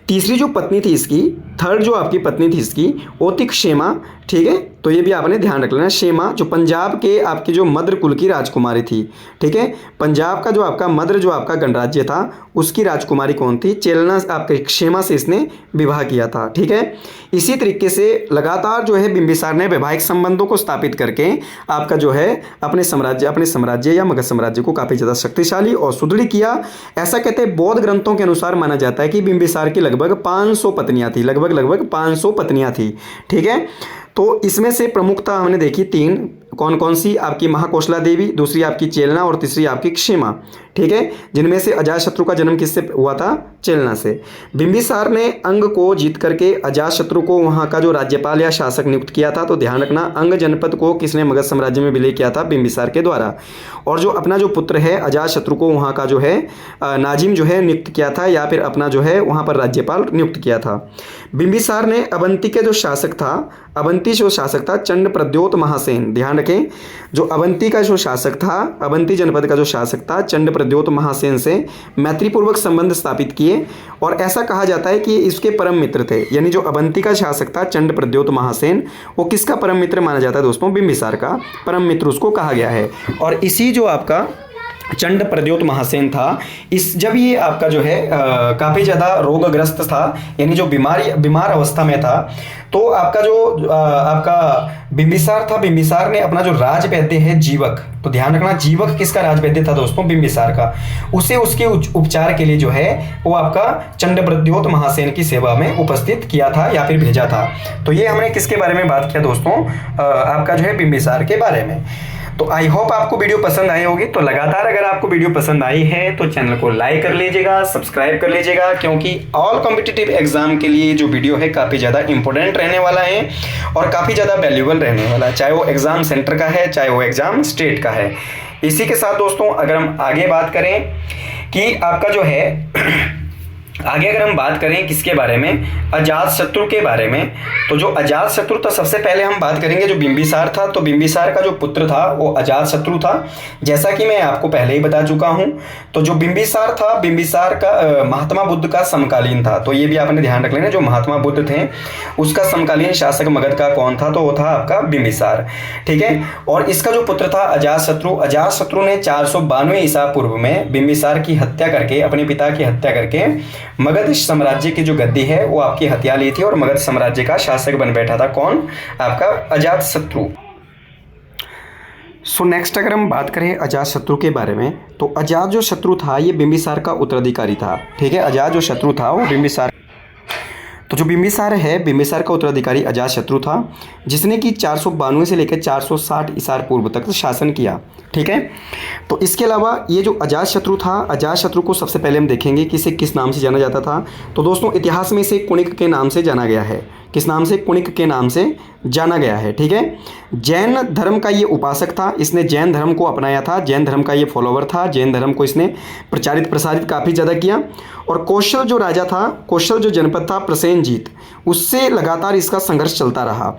तीसरी जो पत्नी थी इसकी, थर्ड जो आपकी पत्नी थी इसकी, वो थी क्षेमा। ठीक है, तो ये भी आपने ध्यान रख लेना, क्षेमा जो पंजाब के आपके जो मद्र कुल की राजकुमारी थी। ठीक है, पंजाब का जो आपका मद्र जो आपका गणराज्य था उसकी राजकुमारी कौन थी, चेलना आपके क्षेमा से इसने विवाह किया था। ठीक है, इसी तरीके से लगातार जो है बिंबिसार ने वैवाहिक संबंधों को स्थापित करके आपका जो है अपने साम्राज्य या मगध साम्राज्य को काफ़ी ज़्यादा शक्तिशाली और सुदृढ़ किया। ऐसा कहते हैं बौद्ध ग्रंथों के अनुसार माना जाता है कि बिंबिसार की लगभग 500 पत्नियां थी, लगभग 500 पत्नियां थी। ठीक है, तो इसमें से प्रमुखता हमने देखी 3, कौन कौन सी, आपकी महाकौशला देवी, दूसरी आपकी चेलना और तीसरी आपकी क्षेमा। ठीक है, जिनमें से अजातशत्रु का जन्म किससे हुआ था, चेलना से। बिंबिसार ने अंग को जीत करके अजातशत्रु को वहाँ का जो राज्यपाल या शासक नियुक्त किया था। तो ध्यान रखना, अंग जनपद को किसने मगध साम्राज्य में विलय किया था, बिंबिसार के द्वारा। और जो अपना जो पुत्र है अजातशत्रु को वहाँ का जो है नाजिम जो है नियुक्त किया था, या फिर अपना जो है वहाँ पर राज्यपाल नियुक्त किया था। बिंबिसार ने अवंती के जो शासक था चंड प्रद्योत महासेन, ध्यान रखें, जो अवंती का जो शासक था, अवंती जनपद का जो शासक था चंड प्रद्योत महासेन से मैत्रीपूर्वक संबंध स्थापित किए। और ऐसा कहा जाता है कि इसके परम मित्र थे, यानी जो अवंती का शासक था चंड प्रद्योत महासेन, वो किसका परम मित्र माना जाता है दोस्तों, बिंबिसार का परम मित्र उसको कहा गया है। और इसी जो आपका चंड प्रद्योत महासेन था, जब ये आपका जो है काफ़ी ज़्यादा रोगग्रस्त था, यानी जो बीमार अवस्था में था, तो आपका जो आपका बिंबिसार था, बिंबिसार ने अपना जो राजवैद्य है जीवक, तो ध्यान रखना जीवक किसका राजवैद्य था दोस्तों, बिंबिसार का, उसे उसके उपचार के लिए जो है वो आपका चंड प्रद्योत महासेन की सेवा में उपस्थित किया था या फिर भेजा था। तो ये हमने किसके बारे में बात किया दोस्तों, आपका जो है बिंबिसार के बारे में। तो आई होप आपको वीडियो पसंद आई होगी। तो लगातार अगर आपको वीडियो पसंद आई है तो चैनल को लाइक कर लीजिएगा, सब्सक्राइब कर लीजिएगा, क्योंकि ऑल कॉम्पिटिटिव एग्जाम के लिए जो वीडियो है काफ़ी ज़्यादा इंपॉर्टेंट रहने वाला है और काफ़ी ज़्यादा वैल्यूएबल रहने वाला है, चाहे वो एग्जाम सेंटर का है, चाहे वो एग्जाम स्टेट का है। इसी के साथ दोस्तों अगर हम आगे बात करें कि आपका जो है आगे अगर हम बात करें किसके बारे में, अजातशत्रु के बारे में, तो जो अजातशत्रु था सबसे पहले हम बात करेंगे जो बिंबिसार था। तो बिंबिसार का जो पुत्र था वो अजातशत्रु था, जैसा कि मैं आपको पहले ही बता चुका हूं। तो जो बिंबिसार था, बिंबिसार का महात्मा बुद्ध का समकालीन था। तो ये भी आपने ध्यान रख लेना, जो महात्मा बुद्ध थे उसका समकालीन शासक मगध का कौन था, तो वो था आपका बिंबिसार। ठीक है, और इसका जो पुत्र था अजातशत्रु ने 492 ईसा पूर्व में बिंबिसार की हत्या करके, अपने पिता की हत्या करके मगध साम्राज्य की जो गद्दी है वो आपकी हत्या ली थी और मगध साम्राज्य का शासक बन बैठा था, कौन, आपका अजातशत्रु। सो नेक्स्ट अगर हम बात करें अजातशत्रु के बारे में, तो अजात जो शत्रु था ये बिंबिसार का उत्तराधिकारी था। ठीक है, अजात जो शत्रु था वो बिंबिसार, तो जो बिंबिसार है, बिंबिसार का उत्तराधिकारी अजातशत्रु था, जिसने कि 492 से लेकर 460 ईसा पूर्व तक शासन किया। ठीक है, तो इसके अलावा ये जो अजातशत्रु था, अजातशत्रु को सबसे पहले हम देखेंगे कि इसे किस नाम से जाना जाता था। तो दोस्तों इतिहास में इसे कुणिक के नाम से जाना गया है। किस नाम से, कुणिक के नाम से जाना गया है। ठीक है, जैन धर्म का ये उपासक था, इसने जैन धर्म को अपनाया था, जैन धर्म का ये फॉलोवर था, जैन धर्म को इसने प्रचारित प्रसारित काफ़ी ज़्यादा किया। और कौशल जो राजा था, कौशल जो जनपद था प्रसेनजीत, उससे लगातार इसका संघर्ष चलता रहा,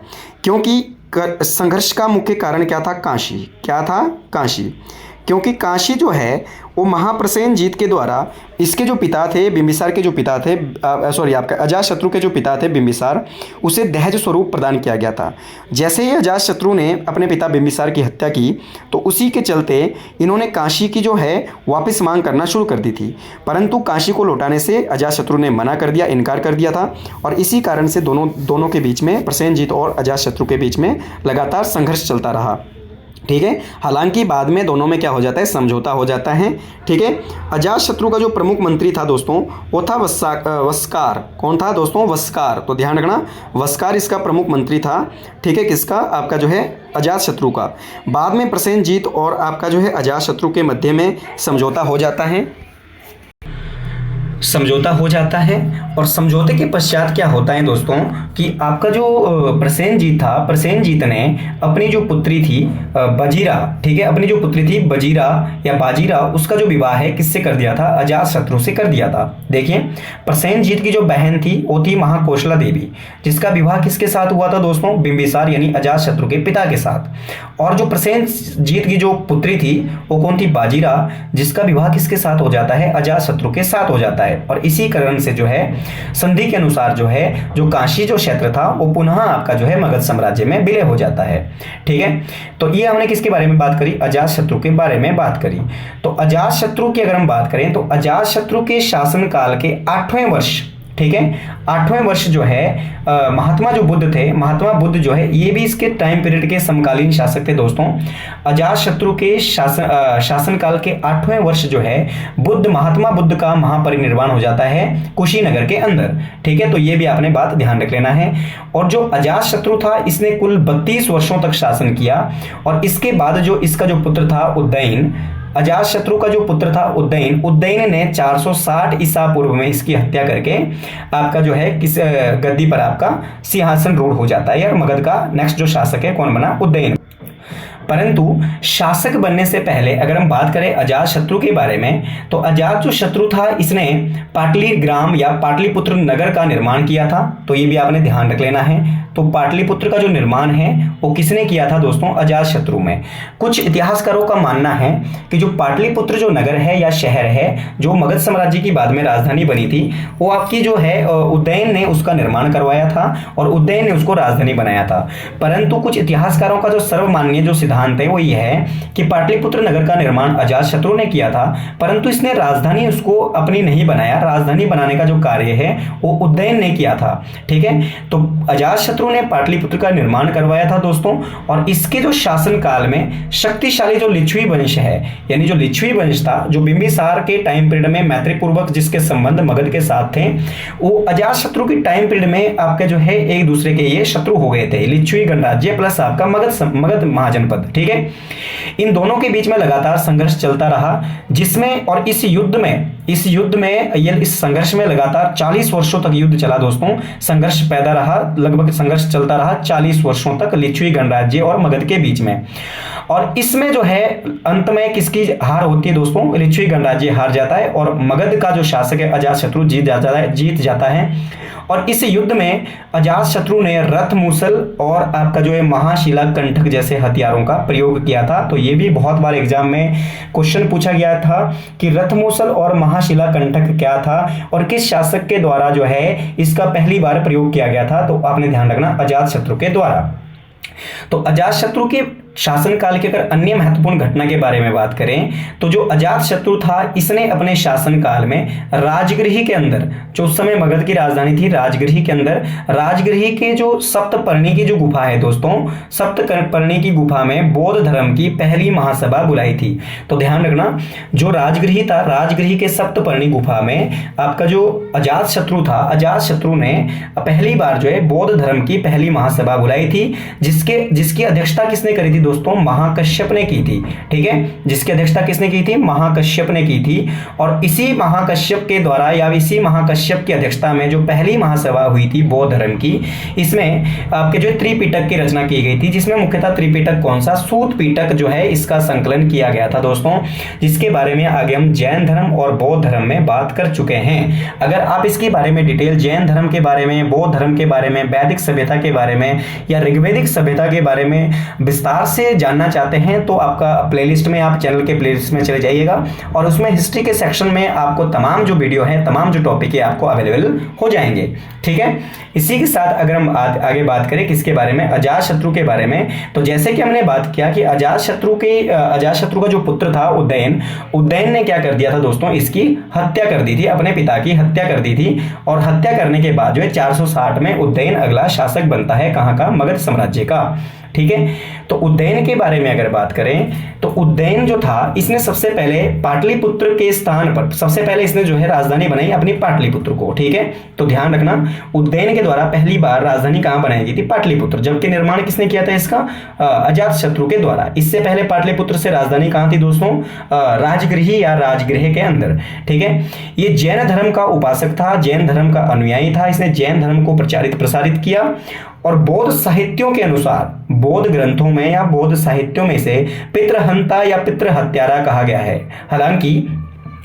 क्योंकि संघर्ष का मुख्य कारण क्या था, काशी। क्या था, काशी। क्योंकि काशी जो है वो महाप्रसेनजीत के द्वारा, इसके जो पिता थे, बिंबिसार के जो पिता थे, सॉरी आपका अजातशत्रु के जो पिता थे बिंबिसार, उसे दहेज स्वरूप प्रदान किया गया था। जैसे ही अजातशत्रु ने अपने पिता बिंबिसार की हत्या की, तो उसी के चलते इन्होंने काशी की जो है वापस मांग करना शुरू कर दी थी, परंतु काशी को लौटाने से अजातशत्रु ने मना कर दिया, इनकार कर दिया था। और इसी कारण से दोनों के बीच में, प्रसेनजीत और अजातशत्रु के बीच में लगातार संघर्ष चलता रहा। ठीक है, हालांकि बाद में दोनों में क्या हो जाता है, समझौता हो जाता है। ठीक है, अजातशत्रु का जो प्रमुख मंत्री था दोस्तों, वो था वस्कार। कौन था दोस्तों, वस्कार। तो ध्यान रखना, वस्कार इसका प्रमुख मंत्री था। ठीक है, किसका, आपका जो है अजातशत्रु का। बाद में प्रसेनजीत और आपका जो है अजातशत्रु के मध्य में समझौता हो जाता है, समझौता हो जाता है। और समझौते के पश्चात क्या होता है दोस्तों, कि आपका जो प्रसेनजीत था, प्रसेनजीत ने अपनी जो पुत्री थी बजीरा, ठीक है, अपनी जो पुत्री थी बजीरा या बाजीरा, उसका जो विवाह है किससे कर दिया था, अजातशत्रु से कर दिया था। देखिए, प्रसेनजीत की जो बहन थी वो थी महाकौशला देवी, जिसका विवाह किसके साथ हुआ था दोस्तों, बिंबिसार यानी अजातशत्रु के पिता के साथ। और जो प्रसेनजीत की जो पुत्री थी वो कौन थी, बाजीरा, जिसका विवाह किसके साथ हो जाता है, अजातशत्रु के साथ हो जाता है। और इसी कारण से जो है संधि के अनुसार जो है जो काशी जो क्षेत्र था वो पुनः आपका जो है मगध साम्राज्य में विलय हो जाता है। ठीक है, तो ये हमने किसके बारे में बात करी, अजातशत्रु के बारे में बात करी। तो अजातशत्रु की अगर हम बात करें तो अजातशत्रु के शासनकाल के 8वें वर्ष, ठीक है, 8वें वर्ष जो है महात्मा जो बुद्ध थे, महात्मा बुद्ध जो है ये भी इसके टाइम पीरियड के समकालीन शासक थे दोस्तों। अजातशत्रु के शासनकाल के 8वें वर्ष जो है महात्मा बुद्ध का महापरिनिर्वाण हो जाता है कुशीनगर के अंदर। ठीक है, तो ये भी आपने बात ध्यान रख लेना है। और जो अजातशत्रु था इसने कुल 32 वर्षों तक शासन किया। और इसके बाद जो इसका जो पुत्र था उदयन, अजातशत्रु का जो पुत्र था उदयन ने 460 ईसा पूर्व में इसकी हत्या करके आपका जो है किस गद्दी पर आपका सिंहासन रूढ़ हो जाता है। और मगध का नेक्स्ट जो शासक है कौन बना, उदयन। परंतु शासक बनने से पहले अगर हम बात करें अजातशत्रु के बारे में, तो अजात जो शत्रु था इसने पाटली ग्राम या पाटलिपुत्र नगर का निर्माण किया था। तो ये भी आपने ध्यान रख लेना है। तो पाटलिपुत्र का जो निर्माण है वो किसने किया था दोस्तों, अजातशत्रु में। कुछ इतिहासकारों का मानना है कि जो पाटलिपुत्र जो नगर है या शहर है जो मगध साम्राज्य की बाद में राजधानी बनी थी, वो आपकी जो है उदयन ने उसका निर्माण करवाया था और उदयन ने उसको राजधानी बनाया था। परंतु कुछ इतिहासकारों का जो सर्वमान्य जो सिद्धांत है वो ये है कि पाटलिपुत्र नगर का निर्माण अजातशत्रु ने किया था, परंतु इसने राजधानी उसको अपनी नहीं बनाया। राजधानी बनाने का जो कार्य है वो उदयन ने किया था। ठीक है, तो अजातशत्रु ने पाटलिपुत्र का निर्माण करवाया था दोस्तों। और इसके जो शासनकाल में शक्तिशाली जो लिच्छवी वंश है, यानी जो लिच्छवी वंश था, जो बिंबिसार के टाइम पीरियड में मैत्री पूर्वक जिसके संबंध मगध के साथ थे, वो अजातशत्रु के टाइम पीरियड में आपके जो है एक दूसरे के ये शत्रु हो गए थे। लिच्छवी गणराज्य प्लस आपका मगध महाजनपद। ठीक है, इन दोनों के बीच में लगातार संघर्ष चलता रहा, जिसमें और इस युद्ध में इस संघर्ष में लगातार 40 वर्षों तक युद्ध चला दोस्तों। संघर्ष पैदा रहा, लगभग संघर्ष चलता रहा 40 वर्षों तक लिच्छवी गणराज्य और मगध के बीच में। और इसमें जो है अंत में किसकी हार होती है दोस्तों, लिच्छवी गणराज्य हार जाता है और मगध का जो शासक है अजातशत्रु जीत जाता है। और इस युद्ध में अजातशत्रु ने रथ मूसल और आपका जो है महाशिला कंठक जैसे हथियारों का प्रयोग किया था। तो ये भी बहुत बार एग्जाम में क्वेश्चन पूछा गया था कि रथ मूसल और महाशिला कंठक क्या था और किस शासक के द्वारा जो है इसका पहली बार प्रयोग किया गया था। तो आपने ध्यान रखना, अजातशत्रु के द्वारा। तो अजातशत्रु के शासनकाल के अगर अन्य महत्वपूर्ण घटना के बारे में बात करें तो जो अजातशत्रु था इसने अपने शासनकाल में राजगृह के अंदर, जो उस समय मगध की राजधानी थी, राजगृह के अंदर राजगृह के जो सप्तपर्णी की जो गुफा है दोस्तों, सप्तपर्णी की गुफा में बौद्ध धर्म की पहली महासभा बुलाई थी। तो ध्यान रखना, जो राजगृह था, राजगृह के सप्तपर्णी गुफा में आपका जो अजातशत्रु था, अजातशत्रु ने पहली बार जो है बौद्ध धर्म की पहली महासभा बुलाई थी, जिसकी अध्यक्षता किसने करी थी दोस्तों? महाकश्यप ने की थी। ठीक है, जिसकी अध्यक्षता किसने की थी? महाकश्यप ने की थी। और इसी महाकश्यप के द्वारा या इसी महाकश्यप की अध्यक्षता में जो पहली महासभा हुई थी बौद्ध धर्म की, इसमें आपके जो त्रिपिटक की रचना की गई थी, जिसमें मुख्यतः त्रिपिटक कौन सा? सूत पिटक जो है इसका संकलन किया गया था दोस्तों, जिसके बारे में आगे हम जैन धर्म और बौद्ध धर्म में बात कर चुके हैं। अगर आप इसके बारे में डिटेल जैन धर्म के बारे में, बौद्ध धर्म के बारे में, वैदिक सभ्यता के बारे में या ऋग्वेदिक सभ्यता के बारे में विस्तार से जानना चाहते हैं तो आपका प्लेलिस्ट में, आप चैनल के प्लेलिस्ट में चले जाइएगा और उसमें हिस्ट्री के सेक्शन में आपको तमाम जो वीडियो है, तमाम जो टॉपिक है आपको अवेलेबल हो जाएंगे। ठीक है, इसी के साथ अगर हम आगे बात करें किसके बारे में? अजातशत्रु के बारे में। तो जैसे कि हमने बात किया कि अजातशत्रु का जो पुत्र था उदयन ने क्या कर दिया था दोस्तों? इसकी हत्या कर दी थी, अपने पिता की हत्या कर दी थी। और हत्या करने के बाद जो है 460 में उदयन अगला शासक बनता है, कहां का? मगध साम्राज्य का। ठीक है, तो उदयन के बारे में अगर बात करें तो उदयन जो था इसने सबसे पहले पाटलिपुत्र के स्थान पर सबसे पहले इसने जो है राजधानी बनाई अपनी पाटलिपुत्र को। ठीक है, तो ध्यान रखना उदयन के द्वारा पहली बार राजधानी कहां बनाई गई थी? पाटलिपुत्र। जबकि निर्माण किसने किया था इसका? अजातशत्रु के द्वारा। इससे पहले पाटलिपुत्र से राजधानी कहां थी दोस्तों? राजगृह या राजगृह के अंदर। ठीक है, ये जैन धर्म का उपासक था, जैन धर्म का अनुयायी था। इसने जैन धर्म को प्रसारित किया और बौद्ध साहित्यों के अनुसार बौद्ध ग्रंथों में या बौद्ध साहित्यों में से पितृहंता या पितृहत्यारा कहा गया है। हालांकि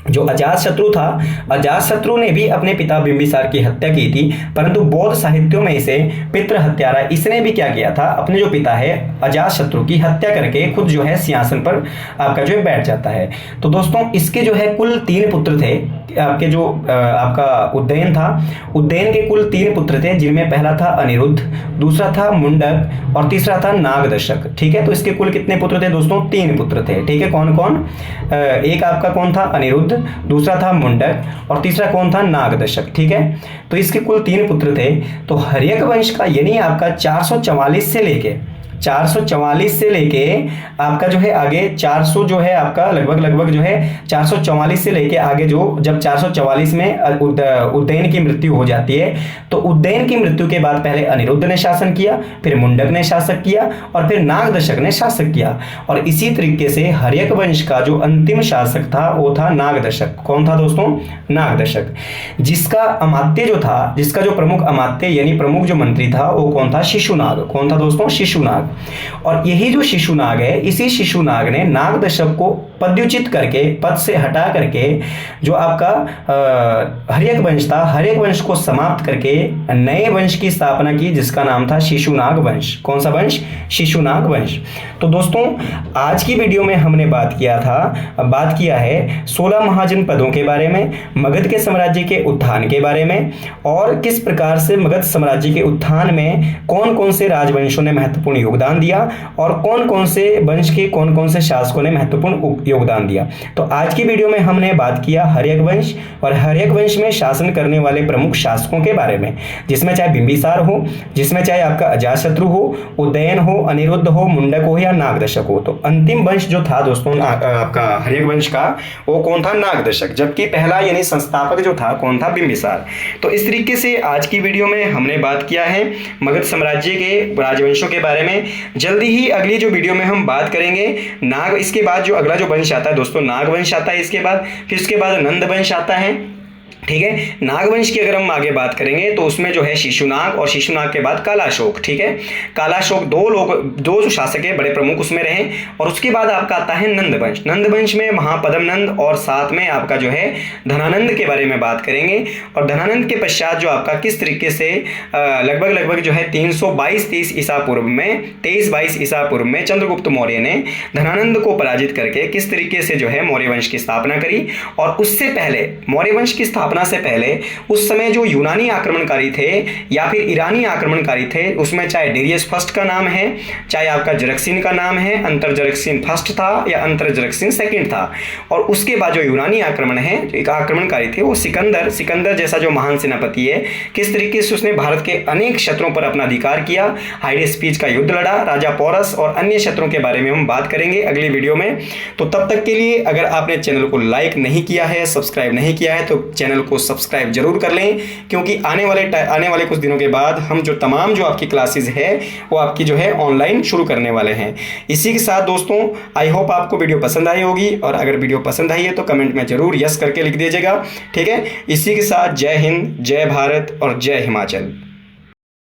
जो अजातशत्रु था, अजातशत्रु ने भी अपने पिता बिंबिसार की हत्या की थी, परंतु बौद्ध साहित्यों में इसे पितृहत्यारा इसने भी क्या किया था? अपने जो पिता है अजातशत्रु की हत्या करके खुद जो है सिंहासन पर आपका जो है बैठ जाता है। तो दोस्तों इसके जो है कुल 3 पुत्र थे। आपके जो आपका उदयन था, उदयन के कुल 3 पुत्र थे, जिनमें पहला था अनिरुद्ध, दूसरा था मुंडक और तीसरा था नागदशक। ठीक है, तो इसके कुल कितने पुत्र थे दोस्तों? 3 पुत्र थे। ठीक है, कौन कौन? एक आपका कौन था? अनिरुद्ध, दूसरा था मुंडक और तीसरा कौन था? नागदशक। ठीक है, तो इसके कुल 3 पुत्र थे। तो हर्यक वंश का यानी आपका 444 से लेके आपका जो है आगे 400 जो है आपका लगभग जो है 444 से लेके आगे जो जब 444 में उदयन की मृत्यु हो जाती है, तो उदयन की मृत्यु के बाद पहले अनिरुद्ध ने शासन किया, फिर मुंडक ने शासक किया और फिर नागदशक ने शासक किया। और इसी तरीके से हर्यक वंश का जो अंतिम शासक था वो था नागदशक। कौन था दोस्तों? नागदशक, जिसका अमात्य जो था, जिसका जो प्रमुख अमात्य यानी प्रमुख जो मंत्री था वो कौन था? शिशुनाग। कौन था दोस्तों? शिशुनाग। और यही जो शिशुनाग है, इसी शिशुनाग ने नागदशक को पदच्युत करके, पद से हटा करके जो आपका हर्यक वंश था, हर्यक वंश को समाप्त करके नए वंश की स्थापना की, जिसका नाम था शिशुनाग वंश। कौन सा वंश? शिशुनाग वंश। तो दोस्तों आज की वीडियो में हमने बात किया है 16 महाजनपदों के बारे में, मगध के साम्राज्य के उत्थान के बारे में, और किस प्रकार से मगध साम्राज्य के उत्थान में कौन कौन से राजवंशों ने महत्वपूर्ण योगदान दिया और कौन कौन से वंश के कौन कौन से शासकों ने महत्वपूर्ण योगदान दिया। तो आज की वीडियो में हमने बात किया हर्यक वंश और हर्यक वंश में शासन करने वाले प्रमुख शासकों के बारे में, जिसमें चाहे बिंबिसार हो, जिसमें चाहे आपका अजातशत्रु हो, उदयन हो, अनिरुद्ध हो, मुंडक हो या नागदशक हो। तो अंतिम वंश जो था दोस्तों आपका हर्यक वंश का, वो कौन था? नागदशक। जबकि पहला यानी संस्थापक जो था कौन था? बिंबिसार। तो इस तरीके से आज की वीडियो में हमने बात किया है मगध साम्राज्य के राजवंशों के बारे में। जल्दी ही अगली जो वीडियो में हम बात करेंगे इसके बाद जो अगला जो वंश आता है दोस्तों, नागवंश आता है इसके बाद, फिर उसके बाद नंदवंश आता है। ठीक है, नागवंश की अगर हम आगे बात करेंगे तो उसमें जो है शिशुनाग और शिशुनाग के बाद कालाशोक। ठीक है, कालाशोक दो जो शासक है बड़े प्रमुख उसमें रहे। और उसके बाद आपका आता है नंदवंश। नंदवंश में महापद्मनंद और साथ में आपका जो है धनानंद के बारे में बात करेंगे। और धनानंद के पश्चात जो आपका किस तरीके से लगभग जो है 322 ईसा पूर्व में 23-22 ईसा पूर्व में चंद्रगुप्त मौर्य ने धनानंद को पराजित करके किस तरीके से जो है मौर्य वंश की स्थापना करी। और उससे पहले मौर्य वंश की स्थापना से पहले उस समय जो यूनानी आक्रमणकारी थे या फिर ईरानी आक्रमणकारी थे, उसमें चाहे डेरियस फर्स्ट का नाम है, चाहे आपका जरक्सिन का नाम है, अंतरजरक्सिन फर्स्ट था या अंतरजरक्सिन सेकंड था। और उसके बाद जो यूनानी आक्रमणकारी थे वो सिकंदर जैसा जो महान सेनापति है, किस तरीके से उसने भारत के अनेक क्षेत्रों पर अपना अधिकार किया, हाइडेस्पीच का युद्ध लड़ा, राजा पोरस और अन्य क्षेत्रों के बारे में हम बात करेंगे अगली वीडियो में। तो तब तक के लिए अगर आपने चैनल को लाइक नहीं किया है, सब्सक्राइब नहीं किया है, तो चैनल को सब्सक्राइब जरूर कर लें, क्योंकि आने वाले कुछ दिनों के बाद हम जो तमाम जो आपकी क्लासेस है वो आपकी जो है ऑनलाइन शुरू करने वाले हैं। इसी के साथ दोस्तों आई होप आपको वीडियो पसंद आई होगी, और अगर वीडियो पसंद आई है तो कमेंट में जरूर यस करके लिख दीजिएगा। ठीक है, इसी के साथ जय हिंद, जय भारत और जय हिमाचल।